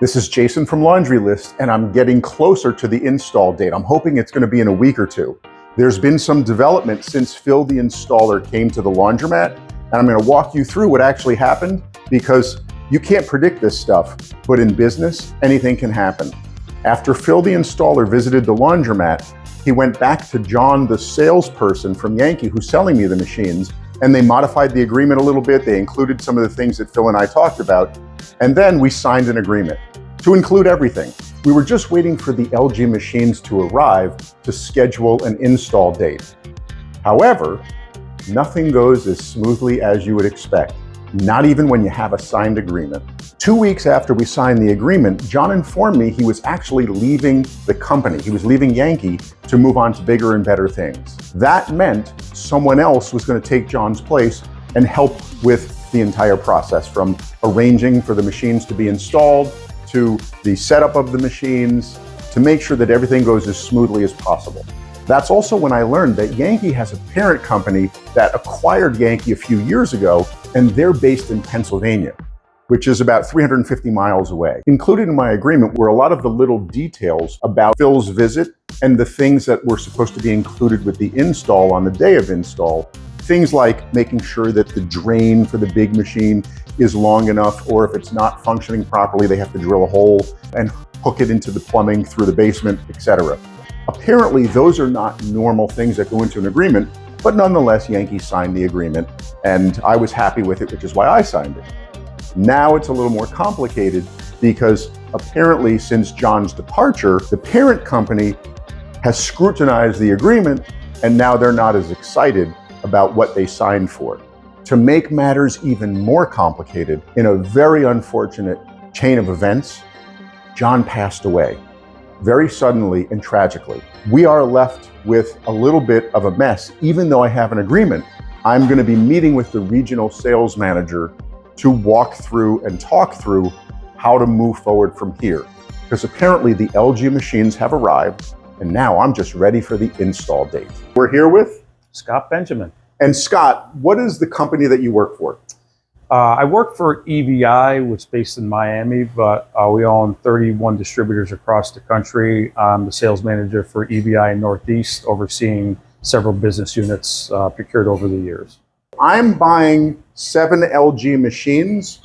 This is Jason from Laundry List, and I'm getting closer to the install date. I'm hoping it's going to be in a week or two. There's been some development since Phil the installer came to the laundromat, and I'm going to walk you through what actually happened, because you can't predict this stuff, but in business, anything can happen. After Phil the installer visited the laundromat, he went back to John, the salesperson from Yankee, who's selling me the machines, and they modified the agreement a little bit. They included some of the things that Phil and I talked about, and then we signed an agreement to include everything. We were just waiting for the LG machines to arrive to schedule an install date. However, nothing goes as smoothly as you would expect, not even when you have a signed agreement. 2 weeks after we signed the agreement, John informed me he was actually leaving the company. He was leaving Yankee to move on to bigger and better things. That meant someone else was going to take John's place and help with the entire process, from arranging for the machines to be installed, to the setup of the machines, to make sure that everything goes as smoothly as possible. That's also when I learned that Yankee has a parent company that acquired Yankee a few years ago, and they're based in Pennsylvania, which is about 350 miles away. Included in my agreement were a lot of the little details about Phil's visit and the things that were supposed to be included with the install on the day of install. Things like making sure that the drain for the big machine is long enough, or if it's not functioning properly, they have to drill a hole and hook it into the plumbing through the basement, etc. Apparently, those are not normal things that go into an agreement, but nonetheless, Yankee signed the agreement, and I was happy with it, which is why I signed it. Now it's a little more complicated, because apparently since John's departure, the parent company has scrutinized the agreement, and now they're not as excited about what they signed for. To make matters even more complicated, in a very unfortunate chain of events, John passed away very suddenly and tragically. We are left with a little bit of a mess. Even though I have an agreement, I'm going to be meeting with the regional sales manager to walk through and talk through how to move forward from here. Because apparently the LG machines have arrived, and now I'm just ready for the install date. We're here with Scott Benjamin. And Scott, what is the company that you work for? I work for EVI, which is based in Miami, but we own 31 distributors across the country. I'm the sales manager for EVI Northeast, overseeing several business units procured over the years. I'm buying 7 LG machines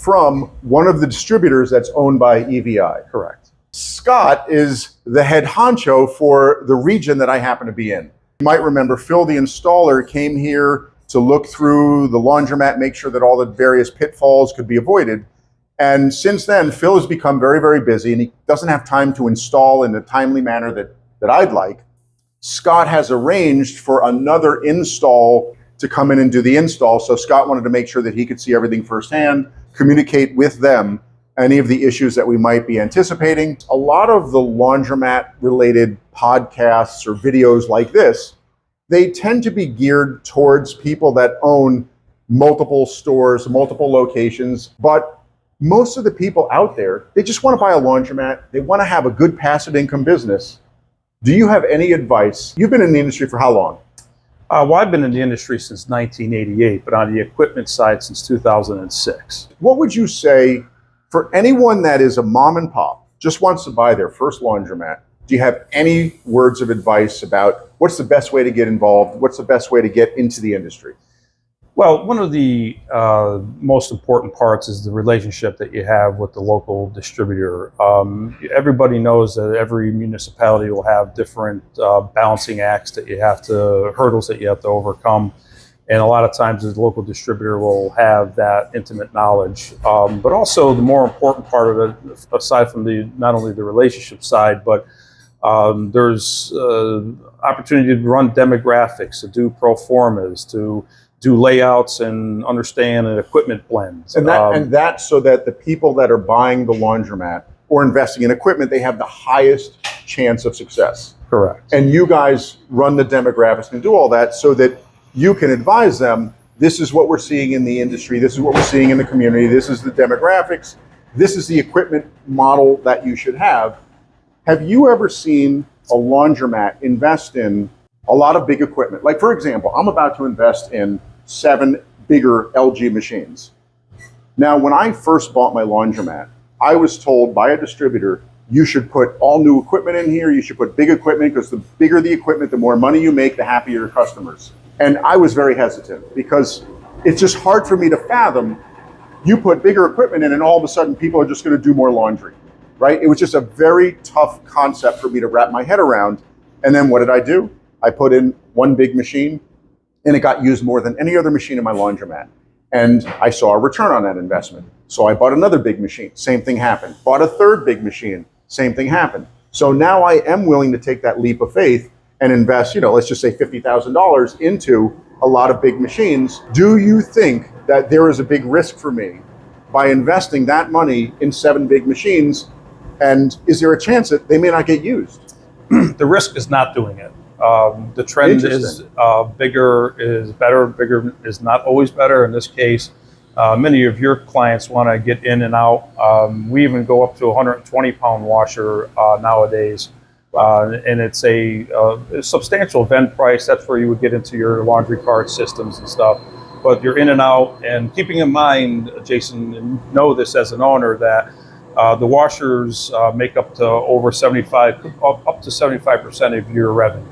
from one of the distributors that's owned by EVI. Correct. Scott is the head honcho for the region that I happen to be in. You might remember Phil the installer came here to look through the laundromat, make sure that all the various pitfalls could be avoided. And since then, Phil has become very, very busy, and he doesn't have time to install in the timely manner that I'd like. Scott has arranged for another install to come in and do the install. So Scott wanted to make sure that he could see everything firsthand, communicate with them any of the issues that we might be anticipating. A lot of the laundromat related podcasts or videos like this, they tend to be geared towards people that own multiple stores, multiple locations, but most of the people out there, they just want to buy a laundromat. They want to have a good passive income business. Do you have any advice? You've been in the industry for how long? Well, I've been in the industry since 1988, but on the equipment side since 2006. What would you say for anyone that is a mom and pop, just wants to buy their first laundromat? Do you have any words of advice about what's the best way to get involved? What's the best way to get into the industry? Well, one of the most important parts is the relationship that you have with the local distributor. Everybody knows that every municipality will have different balancing acts that you have to, hurdles that you have to overcome. And a lot of times the local distributor will have that intimate knowledge. But also the more important part of it, aside from not only the relationship side, but there's opportunity to run demographics, to do pro formas, to do layouts and understand an equipment blends. And that so that the people that are buying the laundromat or investing in equipment, they have the highest chance of success. Correct. And you guys run the demographics and do all that so that you can advise them, this is what we're seeing in the industry, this is what we're seeing in the community, this is the demographics, this is the equipment model that you should have. Have you ever seen a laundromat invest in a lot of big equipment? Like, for example, I'm about to invest in 7 bigger LG machines. Now, when I first bought my laundromat, I was told by a distributor, you should put all new equipment in here. You should put big equipment because the bigger the equipment, the more money you make, the happier your customers. And I was very hesitant because it's just hard for me to fathom. You put bigger equipment in and all of a sudden people are just going to do more laundry, right? It was just a very tough concept for me to wrap my head around. And then what did I do? I put in one big machine and it got used more than any other machine in my laundromat. And I saw a return on that investment. So I bought another big machine, same thing happened. Bought a third big machine, same thing happened. So now I am willing to take that leap of faith and invest, let's just say $50,000 into a lot of big machines. Do you think that there is a big risk for me by investing that money in 7 big machines? And is there a chance that they may not get used? The risk is not doing it. The trend is bigger is better. Bigger is not always better. In this case, many of your clients want to get in and out. We even go up to a 120-pound washer nowadays. And it's a substantial vend price. That's where you would get into your laundry cart systems and stuff. But you're in and out. And keeping in mind, Jason, and know this as an owner, that the washers make up to up to 75% of your revenue.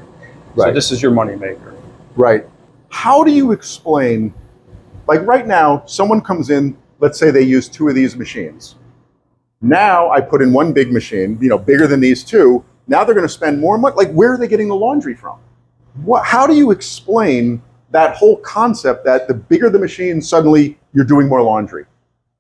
Right. So this is your money maker. Right. How do you explain, like right now, someone comes in, let's say they use 2 of these machines. Now I put in one big machine, bigger than these 2. Now they're going to spend more money. Like, where are they getting the laundry from? How do you explain that whole concept that the bigger the machine, suddenly you're doing more laundry?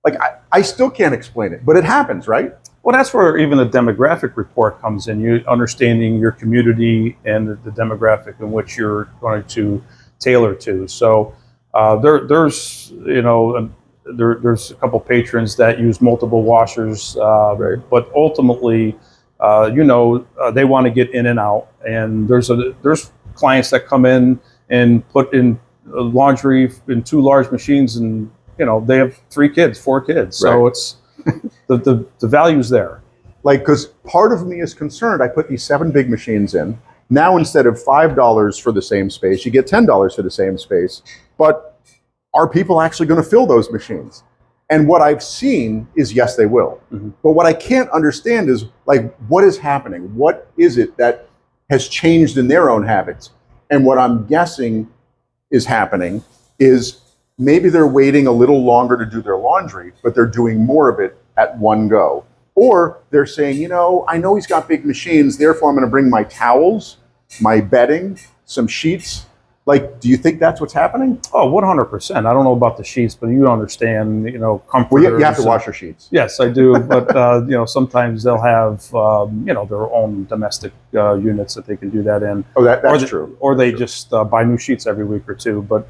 Like, I still can't explain it, but it happens, right? Well, that's where even the demographic report comes in. You understanding your community and the demographic in which you're going to tailor to. So there's a couple patrons that use multiple washers, right. But ultimately, they want to get in and out. And there's clients that come in and put in laundry in 2 large machines, and they have 3 kids, 4 kids. So right. It's the value's there. Like, because part of me is concerned. I put these 7 big machines in. Now instead of $5 for the same space, you get $10 for the same space. But are people actually going to fill those machines? And what I've seen is yes, they will. Mm-hmm. But what I can't understand is, like, what is happening? What is it that has changed in their own habits? And what I'm guessing is happening is maybe they're waiting a little longer to do their laundry, but they're doing more of it at one go. Or they're saying, I know he's got big machines, therefore I'm going to bring my towels, my bedding, some sheets. Like, do you think that's what's happening? Oh, 100%. I don't know about the sheets, but you understand, comfort. Well, you have to wash your sheets. Yes, I do. But, sometimes they'll have, their own domestic units that they can do that in. Oh, that's true. Or they just buy new sheets every week or 2. But,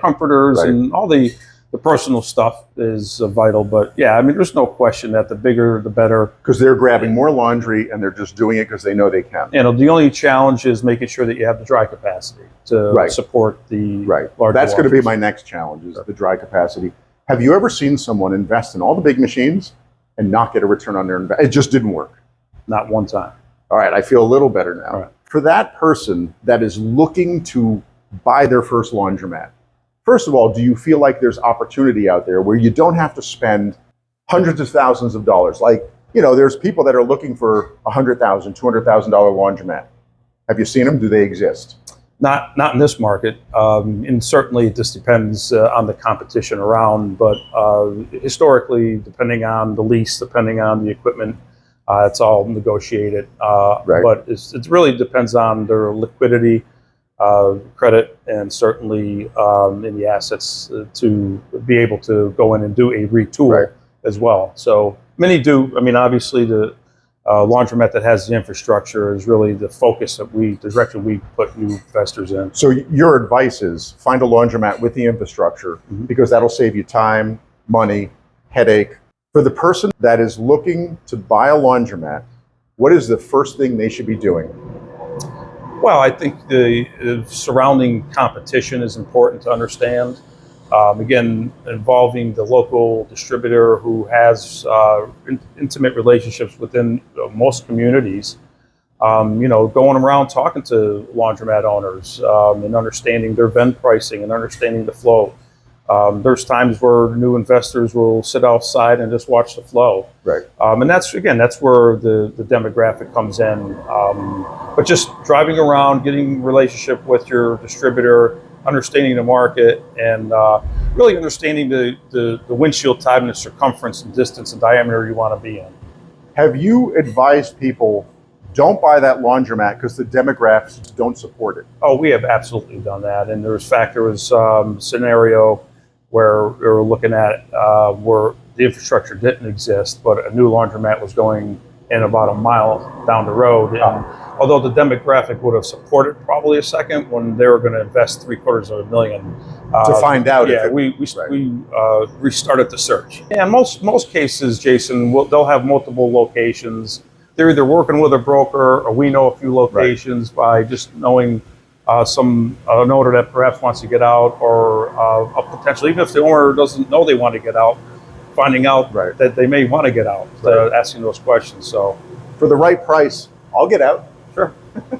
comforters right. And all the personal stuff is vital. But, there's no question that the bigger, the better. Because they're grabbing more laundry and they're just doing it because they know they can. The only challenge is making sure that you have the dry capacity to right. support the larger That's going to be washers. my next challenge, is the dry capacity. Have you ever seen someone invest in all the big machines and not get a return on their investment? It just didn't work. Not one time. All right, I feel a little better now. Right. For that person that is looking to buy their first laundromat, first of all, do you feel like there's opportunity out there where you don't have to spend hundreds of thousands of dollars? Like, there's people that are looking for $100,000, $200,000 laundromat. Have you seen them? Do they exist? Not in this market, and certainly this depends on the competition around. But historically, depending on the lease, depending on the equipment, it's all negotiated. Right. But it really depends on their liquidity, credit, and certainly in the assets to be able to go in and do a retool right. as well. So many do. Obviously the laundromat that has the infrastructure is really the focus the direction we put new investors in. So your advice is find a laundromat with the infrastructure, mm-hmm. because that'll save you time, money, headache. For the person that is looking to buy a laundromat, what is the first thing they should be doing? Well, I think the surrounding competition is important to understand. Again, involving the local distributor who has intimate relationships within most communities. Going around talking to laundromat owners and understanding their vend pricing and understanding the flow. There's times where new investors will sit outside and just watch the flow. Right. And that's where the demographic comes in. But just driving around, getting relationship with your distributor, understanding the market, and really understanding the windshield type and the circumference and distance and diameter you want to be in. Have you advised people, don't buy that laundromat because the demographics don't support it? Oh, we have absolutely done that. And there was scenario where we were looking at where the infrastructure didn't exist, but a new laundromat was going in about a mile down the road. And although the demographic would have supported probably a second, when they were going to invest $750,000 to find out. Yeah, we restarted the search. Yeah, most cases, Jason, they'll have multiple locations. They're either working with a broker, or we know a few locations by just knowing an owner that perhaps wants to get out, or a potential, even if the owner doesn't know they want to get out, finding out that they may want to get out, asking those questions. So, for the right price, I'll get out. Sure,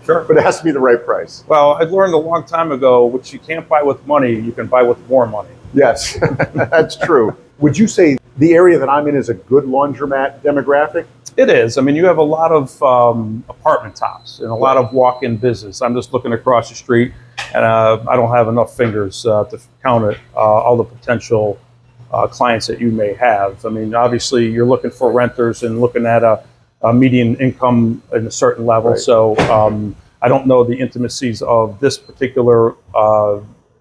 sure. But it has to be the right price. Well, I learned a long time ago, which you can't buy with money, you can buy with more money. Yes, that's true. Would you say the area that I'm in is a good laundromat demographic? It is. I mean, you have a lot of apartment tops and a lot of walk-in business. I'm just looking across the street, and I don't have enough fingers to count it, all the potential clients that you may have. I mean, obviously, you're looking for renters and looking at a median income in a certain level. Right. So I don't know the intimacies of this particular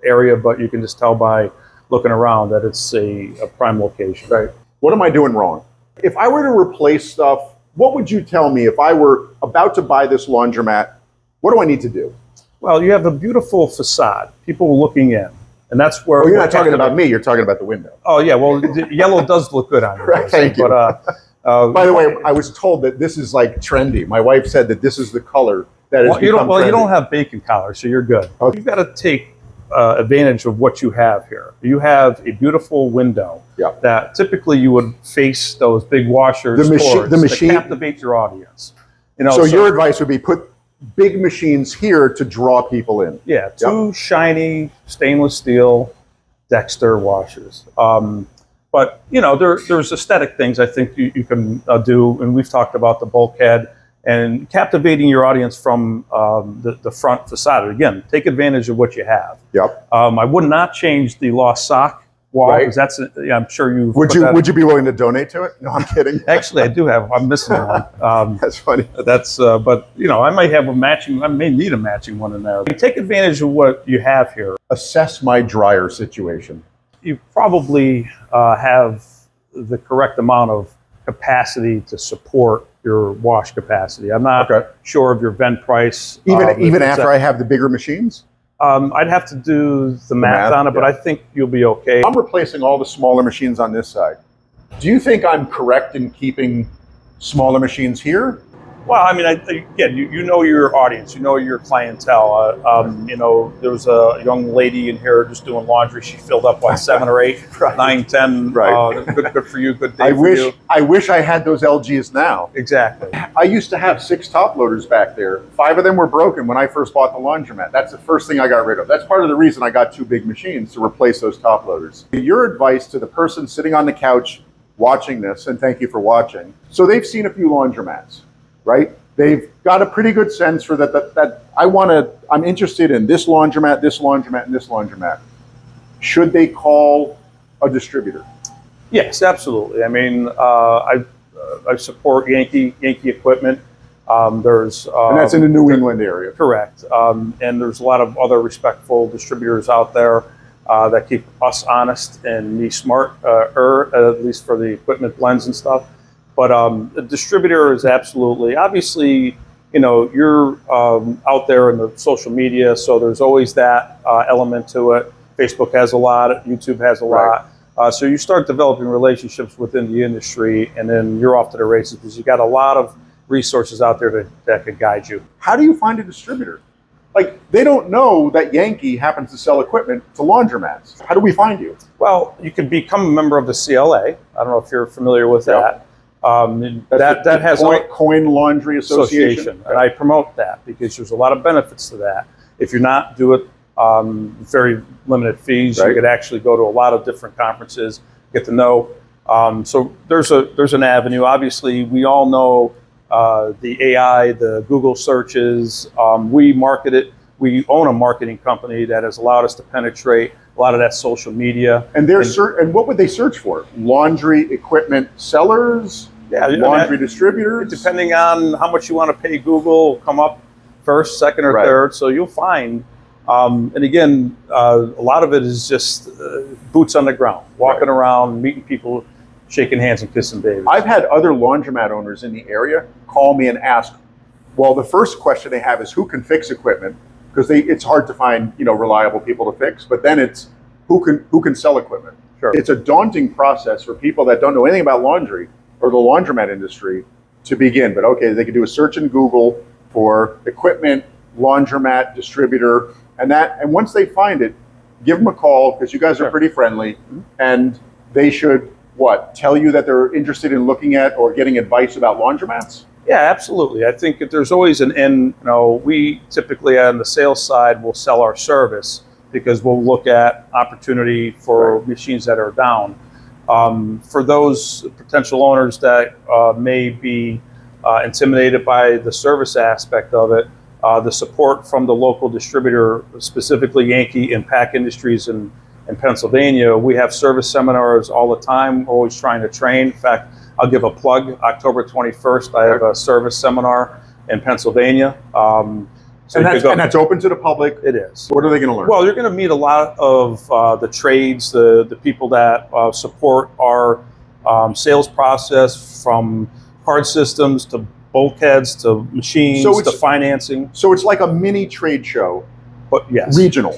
area, but you can just tell by looking around that it's a prime location. Right. What am I doing wrong? If I were to replace stuff, what would you tell me if I were about to buy this laundromat? What do I need to do? Well, you have a beautiful facade. People looking in. And that's where... Oh, you're not talking about me. You're talking about the window. Oh, yeah. Well, the yellow does look good on you. Right, thank you. But, by the way, I was told that this is like trendy. My wife said that this is the color that has become trendy. You don't have bacon collar, so you're good. Okay. You've got to take advantage of what you have here. You have a beautiful window that typically you would face those big washers to captivate your audience. You know, so your advice would be put big machines here to draw people in. Yeah, two shiny stainless steel Dexter washers. But you know, there's aesthetic things I think you can do, and we've talked about the bulkhead and captivating your audience from the front facade. Again, take advantage of what you have. Yep. I would not change the lost sock wall, because that's I'm sure you would you be willing to donate to it? No, I'm kidding. Actually, I do have. I'm missing one. That's funny. That's but you know, I may have a matching. I may need a matching one in there. Take advantage of what you have here. Assess my dryer situation. You probably have the correct amount of capacity to support your wash capacity. I'm not sure of your vent price. Even after I have the bigger machines? I'd have to do the math on it, but I think you'll be okay. I'm replacing all the smaller machines on this side. Do you think I'm correct in keeping smaller machines here? Well, I mean, again, you know your audience, you know your clientele. You know, there was a young lady in here just doing laundry. She filled up by 7 or 8, 9, 10. Good for you. Good day for you. I wish I had those LGs now. Exactly. I used to have 6 top loaders back there. 5 of them were broken when I first bought the laundromat. That's the first thing I got rid of. That's part of the reason I got 2 big machines, to replace those top loaders. Your advice to the person sitting on the couch watching this, and thank you for watching. So they've seen a few laundromats. Right? They've got a pretty good sense for that I'm interested in this laundromat, this laundromat, and this laundromat. Should they call a distributor? Yes, absolutely. I mean, I support Yankee Equipment. And that's in the New England area. Correct. And there's a lot of other respectful distributors out there that keep us honest and me smart, at least for the equipment blends and stuff. But the distributor is absolutely, obviously, you know, you're out there in the social media, so there's always that element to it. Facebook has a lot, YouTube has a lot. So you start developing relationships within the industry, and then you're off to the races because you got a lot of resources out there that could guide you. How do you find a distributor? Like, they don't know that Yankee happens to sell equipment to laundromats. How do we find you? Well, you can become a member of the CLA. I don't know if you're familiar with that. That has Coin Laundry Association. And I promote that because there's a lot of benefits to that. If you're not, do it very limited fees. Right. You could actually go to a lot of different conferences, get to know. So there's an avenue. Obviously, we all know the AI, the Google searches. We market it. We own a marketing company that has allowed us to penetrate a lot of that social media. And and what would they search for? Laundry equipment sellers? Yeah, laundry distributors? Depending on how much you want to pay Google, come up first, second, or third. So you'll find, and again, a lot of it is just boots on the ground, walking around, meeting people, shaking hands and kissing babies. I've had other laundromat owners in the area call me and ask, well, the first question they have is who can fix equipment? Because it's hard to find, reliable people to fix, but then it's who can sell equipment. Sure. It's a daunting process for people that don't know anything about laundry or the laundromat industry to begin. But okay, they can do a search in Google for equipment, laundromat, distributor, and once they find it, give them a call because you guys are pretty friendly, and they should tell you that they're interested in looking at or getting advice about laundromats? Yeah, absolutely. I think that there's always an end. We typically on the sales side will sell our service because we'll look at opportunity for machines that are down. For those potential owners that may be intimidated by the service aspect of it, the support from the local distributor, specifically Yankee and Pack Industries in Pennsylvania, we have service seminars all the time. We're always trying to train. In fact, I'll give a plug. October 21st, I have a service seminar in Pennsylvania. And that's open to the public? It is. What are they going to learn? Well, you're going to meet a lot of the trades, the people that support our sales process, from card systems to bulkheads to machines to financing. So it's like a mini trade show, but yes, regional.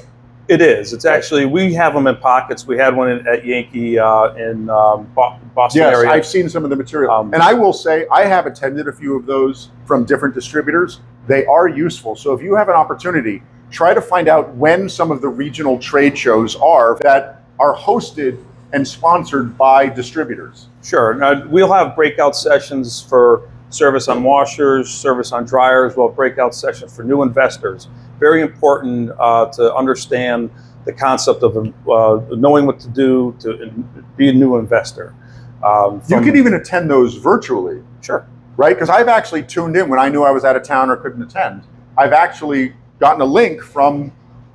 It is. It's actually, we have them in pockets. We had one at Yankee in Boston area. Yes, I've seen some of the material. And I will say, I have attended a few of those from different distributors. They are useful. So if you have an opportunity, try to find out when some of the regional trade shows are that are hosted and sponsored by distributors. Sure. Now, we'll have breakout sessions for service on washers, service on dryers. We'll have breakout sessions for new investors. Very important to understand the concept of knowing what to do to be a new investor. You can even attend those virtually. Sure. Right? Because I've actually tuned in when I knew I was out of town or couldn't attend. I've actually gotten a link from,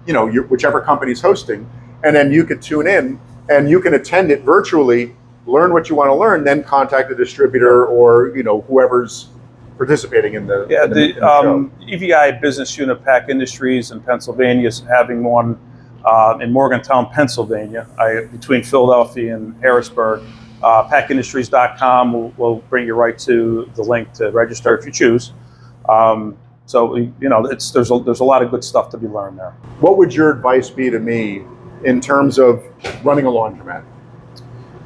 whichever company's hosting, and then you could tune in and you can attend it virtually, learn what you want to learn, then contact the distributor or, whoever's participating in the show. EVI Business Unit Pack Industries in Pennsylvania is having one in Morgantown, Pennsylvania, between Philadelphia and Harrisburg. Packindustries.com will bring you right to the link to register if you choose. There's a lot of good stuff to be learned there. What would your advice be to me in terms of running a laundromat?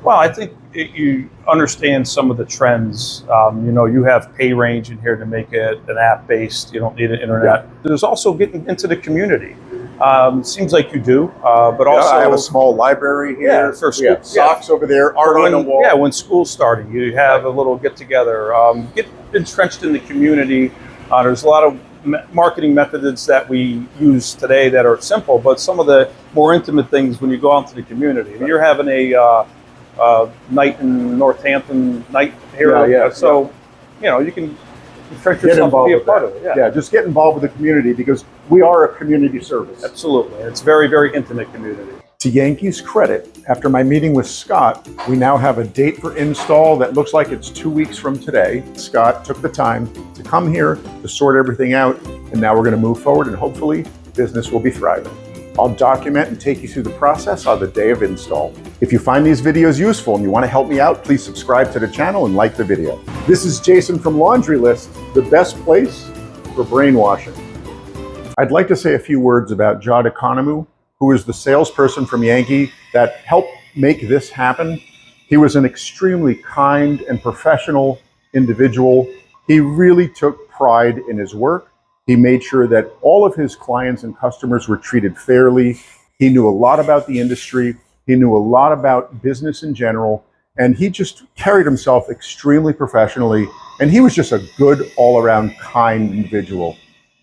Well, I think you understand some of the trends. You have pay range in here to make it an app-based. You don't need an internet. There's also getting into the community. Seems like you do, but also I have a small library here. Yeah, for school. Socks over there, art on the wall. Yeah, when school's starting, you have a little get-together. Get entrenched in the community. There's a lot of marketing methods that we use today that are simple, but some of the more intimate things when you go out to the community. You're having a night in Northampton night here, you can entrench yourself and be a part of it. Yeah, just get involved with the community because we are a community service. Absolutely. It's very, very intimate community. To Yankee's credit, after my meeting with Scott, we now have a date for install that looks like it's 2 weeks from today. Scott took the time to come here to sort everything out, and now we're going to move forward and hopefully business will be thriving. I'll document and take you through the process on the day of install. If you find these videos useful and you want to help me out, please subscribe to the channel and like the video. This is Jason from Laundry List, the best place for brainwashing. I'd like to say a few words about Jod Economou, who is the salesperson from Yankee that helped make this happen. He was an extremely kind and professional individual. He really took pride in his work. He made sure that all of his clients and customers were treated fairly. He knew a lot about the industry. He knew a lot about business in general. And he just carried himself extremely professionally. And he was just a good, all-around, kind individual.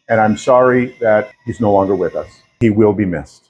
And I'm sorry that he's no longer with us. He will be missed.